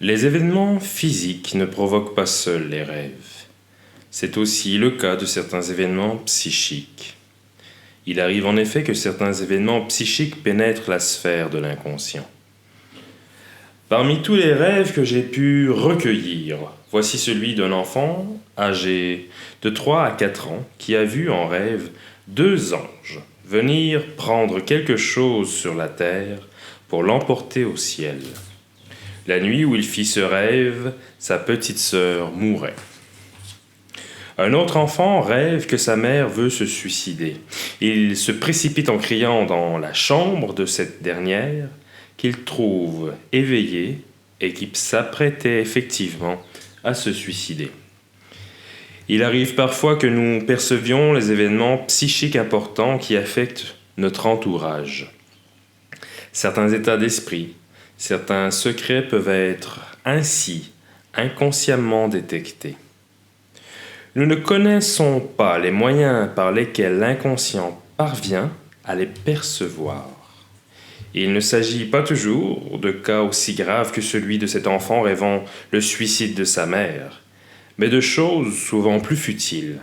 Les événements physiques ne provoquent pas seuls les rêves. C'est aussi le cas de certains événements psychiques. Il arrive en effet que certains événements psychiques pénètrent la sphère de l'inconscient. Parmi tous les rêves que j'ai pu recueillir, voici celui d'un enfant âgé de 3 à 4 ans qui a vu en rêve 2 anges venir prendre quelque chose sur la terre pour l'emporter au ciel. La nuit où il fit ce rêve, sa petite sœur mourait. Un autre enfant rêve que sa mère veut se suicider. Il se précipite en criant dans la chambre de cette dernière, qu'il trouve éveillée et qui s'apprêtait effectivement à se suicider. Il arrive parfois que nous percevions les événements psychiques importants qui affectent notre entourage. Certains états d'esprit, certains secrets peuvent être ainsi inconsciemment détectés. Nous ne connaissons pas les moyens par lesquels l'inconscient parvient à les percevoir. Il ne s'agit pas toujours de cas aussi graves que celui de cet enfant rêvant le suicide de sa mère, mais de choses souvent plus futiles.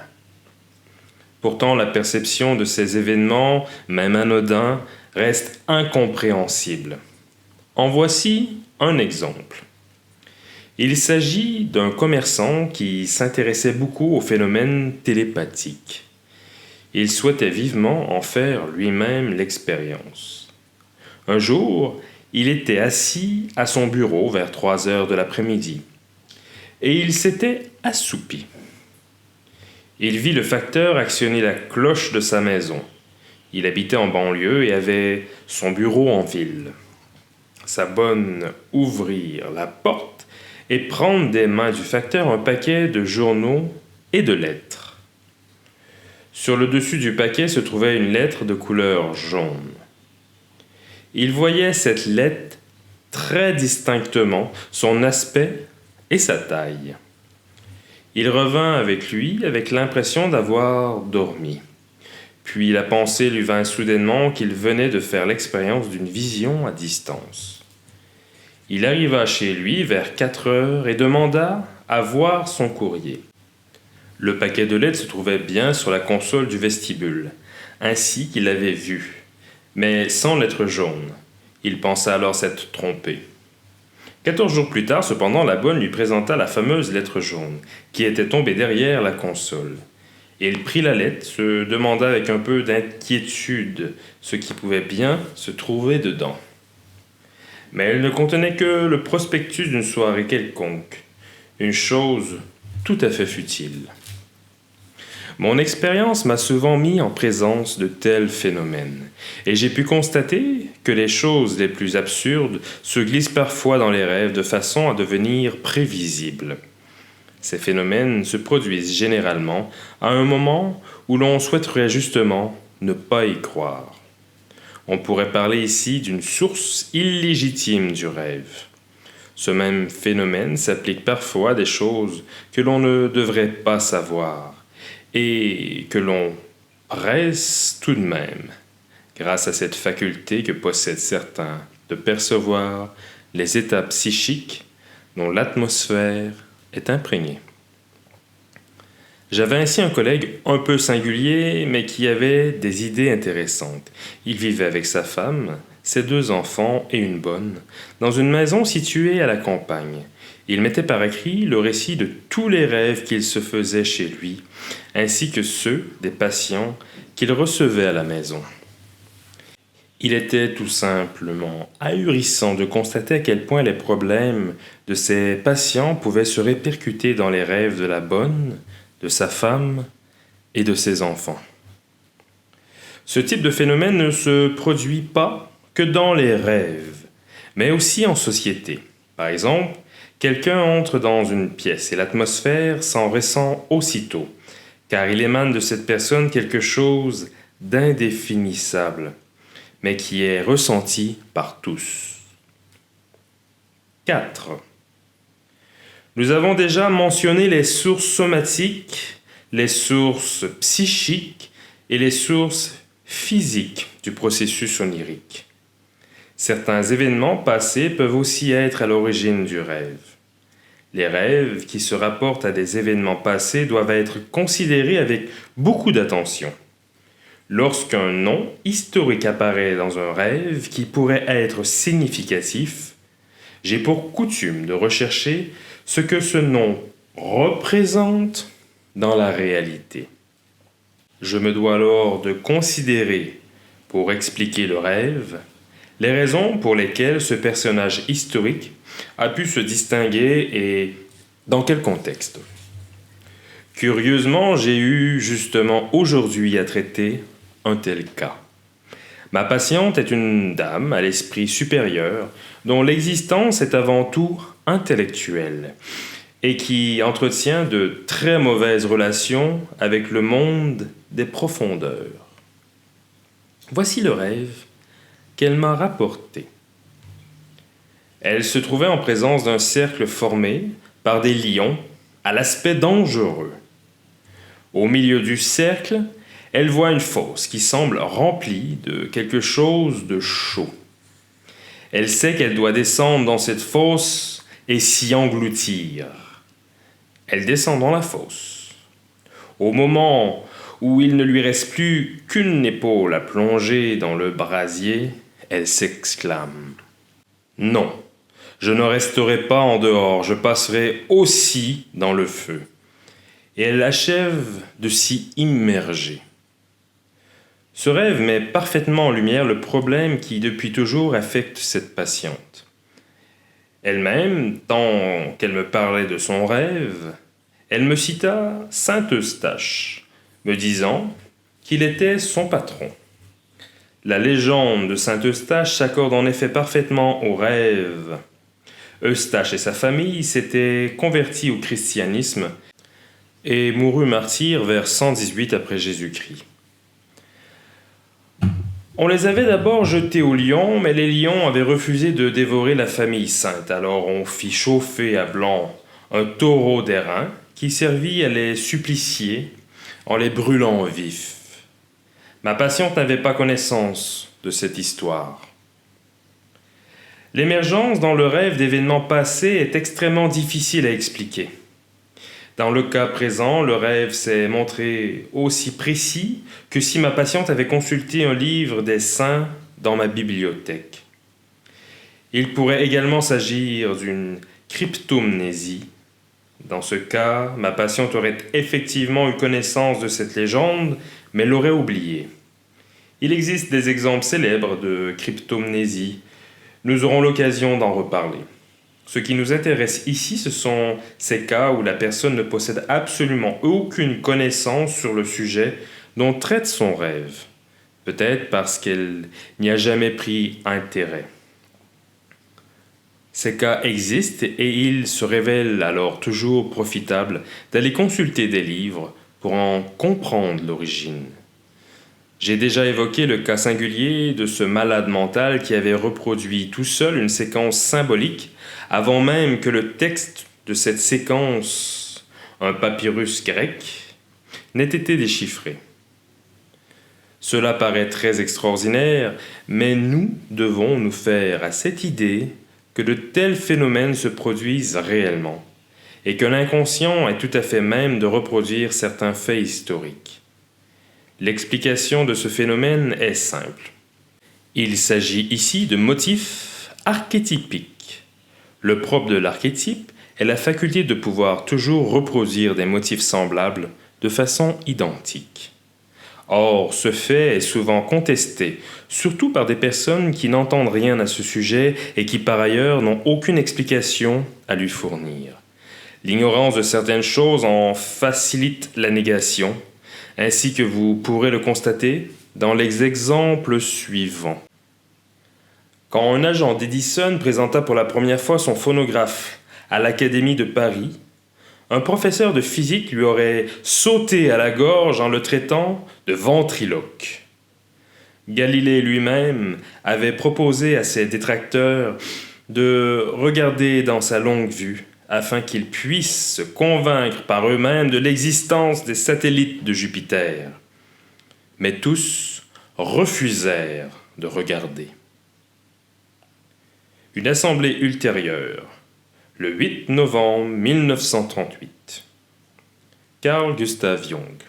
Pourtant, la perception de ces événements, même anodins, reste incompréhensible. En voici un exemple. Il s'agit d'un commerçant qui s'intéressait beaucoup aux phénomènes télépathiques. Il souhaitait vivement en faire lui-même l'expérience. Un jour, il était assis à son bureau vers 3 heures de l'après-midi et il s'était assoupi. Il vit le facteur actionner la cloche de sa maison. Il habitait en banlieue et avait son bureau en ville. Sa bonne ouvrir la porte et prendre des mains du facteur un paquet de journaux et de lettres. Sur le dessus du paquet se trouvait une lettre de couleur jaune. Il voyait cette lettre très distinctement, son aspect et sa taille. Il revint avec lui avec l'impression d'avoir dormi. Puis la pensée lui vint soudainement qu'il venait de faire l'expérience d'une vision à distance. Il arriva chez lui vers 4 heures et demanda à voir son courrier. Le paquet de lettres se trouvait bien sur la console du vestibule, ainsi qu'il l'avait vu, mais sans lettre jaune. Il pensa alors s'être trompé. 14 jours plus tard, cependant, la bonne lui présenta la fameuse lettre jaune, qui était tombée derrière la console. Il prit la lettre, se demanda avec un peu d'inquiétude ce qui pouvait bien se trouver dedans. Mais elle ne contenait que le prospectus d'une soirée quelconque, une chose tout à fait futile. Mon expérience m'a souvent mis en présence de tels phénomènes, et j'ai pu constater que les choses les plus absurdes se glissent parfois dans les rêves de façon à devenir prévisibles. Ces phénomènes se produisent généralement à un moment où l'on souhaiterait justement ne pas y croire. On pourrait parler ici d'une source illégitime du rêve. Ce même phénomène s'applique parfois à des choses que l'on ne devrait pas savoir et que l'on presse tout de même, grâce à cette faculté que possèdent certains de percevoir les états psychiques dont l'atmosphère est imprégnée. J'avais ainsi un collègue un peu singulier, mais qui avait des idées intéressantes. Il vivait avec sa femme, ses 2 enfants et une bonne, dans une maison située à la campagne. Il mettait par écrit le récit de tous les rêves qu'il se faisait chez lui, ainsi que ceux des patients qu'il recevait à la maison. Il était tout simplement ahurissant de constater à quel point les problèmes de ses patients pouvaient se répercuter dans les rêves de la bonne, de sa femme et de ses enfants. Ce type de phénomène ne se produit pas que dans les rêves, mais aussi en société. Par exemple, quelqu'un entre dans une pièce et l'atmosphère s'en ressent aussitôt, car il émane de cette personne quelque chose d'indéfinissable, mais qui est ressenti par tous. 4. Nous avons déjà mentionné les sources somatiques, les sources psychiques et les sources physiques du processus onirique. Certains événements passés peuvent aussi être à l'origine du rêve. Les rêves qui se rapportent à des événements passés doivent être considérés avec beaucoup d'attention. Lorsqu'un nom historique apparaît dans un rêve qui pourrait être significatif, j'ai pour coutume de rechercher ce que ce nom représente dans la réalité. Je me dois alors de considérer, pour expliquer le rêve, les raisons pour lesquelles ce personnage historique a pu se distinguer et dans quel contexte. Curieusement, j'ai eu justement aujourd'hui à traiter un tel cas. Ma patiente est une dame à l'esprit supérieur dont l'existence est avant tout intellectuelle et qui entretient de très mauvaises relations avec le monde des profondeurs. Voici le rêve qu'elle m'a rapporté. Elle se trouvait en présence d'un cercle formé par des lions à l'aspect dangereux. Au milieu du cercle, elle voit une fosse qui semble remplie de quelque chose de chaud. Elle sait qu'elle doit descendre dans cette fosse et s'y engloutir. Elle descend dans la fosse. Au moment où il ne lui reste plus qu'une épaule à plonger dans le brasier, elle s'exclame « Non, je ne resterai pas en dehors, je passerai aussi dans le feu. » Et elle achève de s'y immerger. Ce rêve met parfaitement en lumière le problème qui depuis toujours affecte cette patiente. Elle-même, tant qu'elle me parlait de son rêve, elle me cita saint Eustache, me disant qu'il était son patron. La légende de saint Eustache s'accorde en effet parfaitement au rêve. Eustache et sa famille s'étaient convertis au christianisme et mourut martyr vers 118 après Jésus-Christ. On les avait d'abord jetés aux lions, mais les lions avaient refusé de dévorer la famille sainte. Alors on fit chauffer à blanc un taureau d'airain qui servit à les supplicier en les brûlant vifs. Ma patiente n'avait pas connaissance de cette histoire. L'émergence dans le rêve d'événements passés est extrêmement difficile à expliquer. Dans le cas présent, le rêve s'est montré aussi précis que si ma patiente avait consulté un livre des saints dans ma bibliothèque. Il pourrait également s'agir d'une cryptomnésie. Dans ce cas, ma patiente aurait effectivement eu connaissance de cette légende, mais l'aurait oubliée. Il existe des exemples célèbres de cryptomnésie. Nous aurons l'occasion d'en reparler. Ce qui nous intéresse ici, ce sont ces cas où la personne ne possède absolument aucune connaissance sur le sujet dont traite son rêve, peut-être parce qu'elle n'y a jamais pris intérêt. Ces cas existent et il se révèle alors toujours profitable d'aller consulter des livres pour en comprendre l'origine. J'ai déjà évoqué le cas singulier de ce malade mental qui avait reproduit tout seul une séquence symbolique avant même que le texte de cette séquence, un papyrus grec, n'ait été déchiffré. Cela paraît très extraordinaire, mais nous devons nous faire à cette idée que de tels phénomènes se produisent réellement et que l'inconscient est tout à fait même de reproduire certains faits historiques. L'explication de ce phénomène est simple. Il s'agit ici de motifs archétypiques. Le propre de l'archétype est la faculté de pouvoir toujours reproduire des motifs semblables de façon identique. Or, ce fait est souvent contesté, surtout par des personnes qui n'entendent rien à ce sujet et qui par ailleurs n'ont aucune explication à lui fournir. L'ignorance de certaines choses en facilite la négation, ainsi que vous pourrez le constater dans les exemples suivants. Quand un agent d'Edison présenta pour la première fois son phonographe à l'Académie de Paris, un professeur de physique lui aurait sauté à la gorge en le traitant de ventriloque. Galilée lui-même avait proposé à ses détracteurs de regarder dans sa longue vue afin qu'ils puissent se convaincre par eux-mêmes de l'existence des satellites de Jupiter. Mais tous refusèrent de regarder. Une assemblée ultérieure, le 8 novembre 1938. Carl Gustav Jung.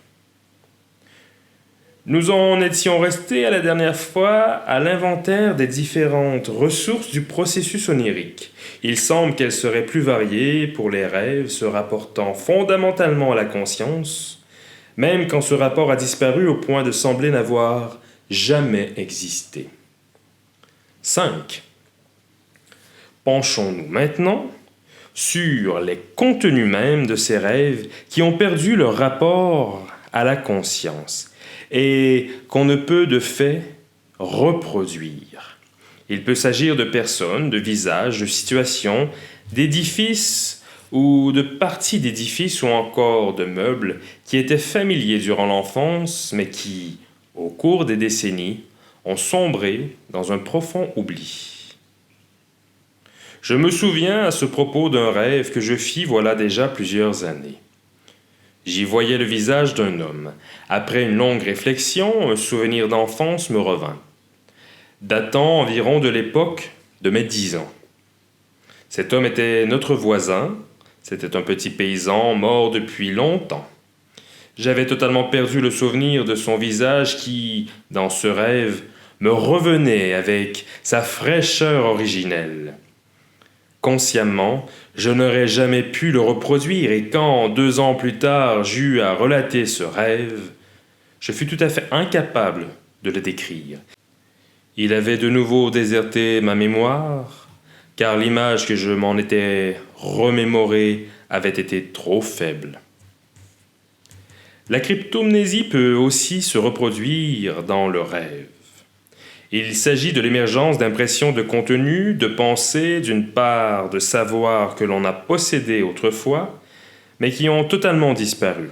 Nous en étions restés à la dernière fois à l'inventaire des différentes ressources du processus onirique. Il semble qu'elles seraient plus variées pour les rêves se rapportant fondamentalement à la conscience, même quand ce rapport a disparu au point de sembler n'avoir jamais existé. 5. Penchons-nous maintenant sur les contenus mêmes de ces rêves qui ont perdu leur rapport à la conscience et qu'on ne peut de fait reproduire. Il peut s'agir de personnes, de visages, de situations, d'édifices ou de parties d'édifices ou encore de meubles qui étaient familiers durant l'enfance mais qui, au cours des décennies, ont sombré dans un profond oubli. Je me souviens à ce propos d'un rêve que je fis voilà déjà plusieurs années. J'y voyais le visage d'un homme. Après une longue réflexion, un souvenir d'enfance me revint, datant environ de l'époque de mes 10 ans. Cet homme était notre voisin, c'était un petit paysan mort depuis longtemps. J'avais totalement perdu le souvenir de son visage qui, dans ce rêve, me revenait avec sa fraîcheur originelle. Consciemment, je n'aurais jamais pu le reproduire et quand, 2 ans plus tard, j'eus à relater ce rêve, je fus tout à fait incapable de le décrire. Il avait de nouveau déserté ma mémoire, car l'image que je m'en étais remémorée avait été trop faible. La cryptomnésie peut aussi se reproduire dans le rêve. Il s'agit de l'émergence d'impressions de contenu, de pensées, d'une part de savoir que l'on a possédé autrefois, mais qui ont totalement disparu,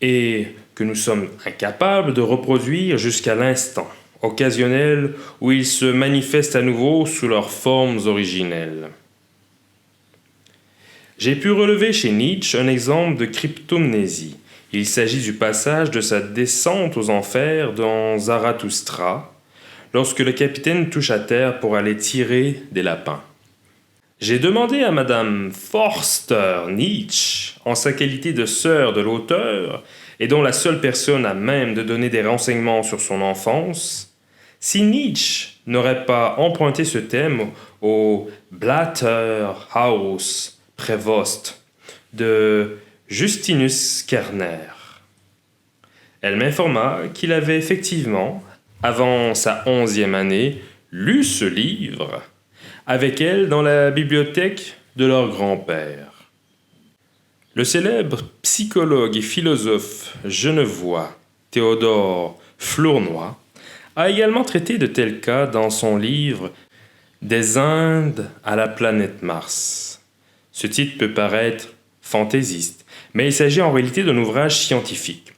et que nous sommes incapables de reproduire jusqu'à l'instant occasionnel où ils se manifestent à nouveau sous leurs formes originelles. J'ai pu relever chez Nietzsche un exemple de cryptomnésie. Il s'agit du passage de sa descente aux enfers dans Zarathustra, lorsque le capitaine touche à terre pour aller tirer des lapins. J'ai demandé à Madame Forster Nietzsche, en sa qualité de sœur de l'auteur, et dont la seule personne à même de donner des renseignements sur son enfance, si Nietzsche n'aurait pas emprunté ce thème au Blatter Haus Prévost de Justinus Kerner. Elle m'informa qu'il avait effectivement, avant sa 11e année, lu ce livre avec elle dans la bibliothèque de leur grand-père. Le célèbre psychologue et philosophe genevois Théodore Flournoy a également traité de tels cas dans son livre « Des Indes à la planète Mars ». Ce titre peut paraître fantaisiste, mais il s'agit en réalité d'un ouvrage scientifique.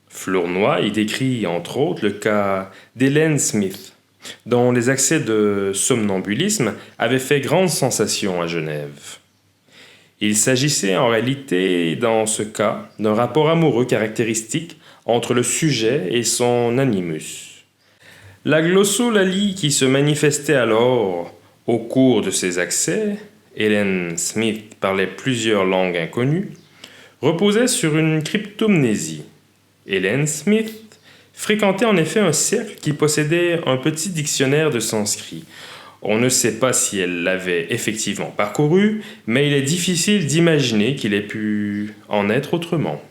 Flournoy y décrit entre autres le cas d'Hélène Smith, dont les accès de somnambulisme avaient fait grande sensation à Genève. Il s'agissait en réalité, dans ce cas, d'un rapport amoureux caractéristique entre le sujet et son animus. La glossolalie qui se manifestait alors au cours de ces accès, Hélène Smith parlait plusieurs langues inconnues, reposait sur une cryptomnésie. Hélène Smith fréquentait en effet un cercle qui possédait un petit dictionnaire de sanskrit. On ne sait pas si elle l'avait effectivement parcouru, mais il est difficile d'imaginer qu'il ait pu en être autrement.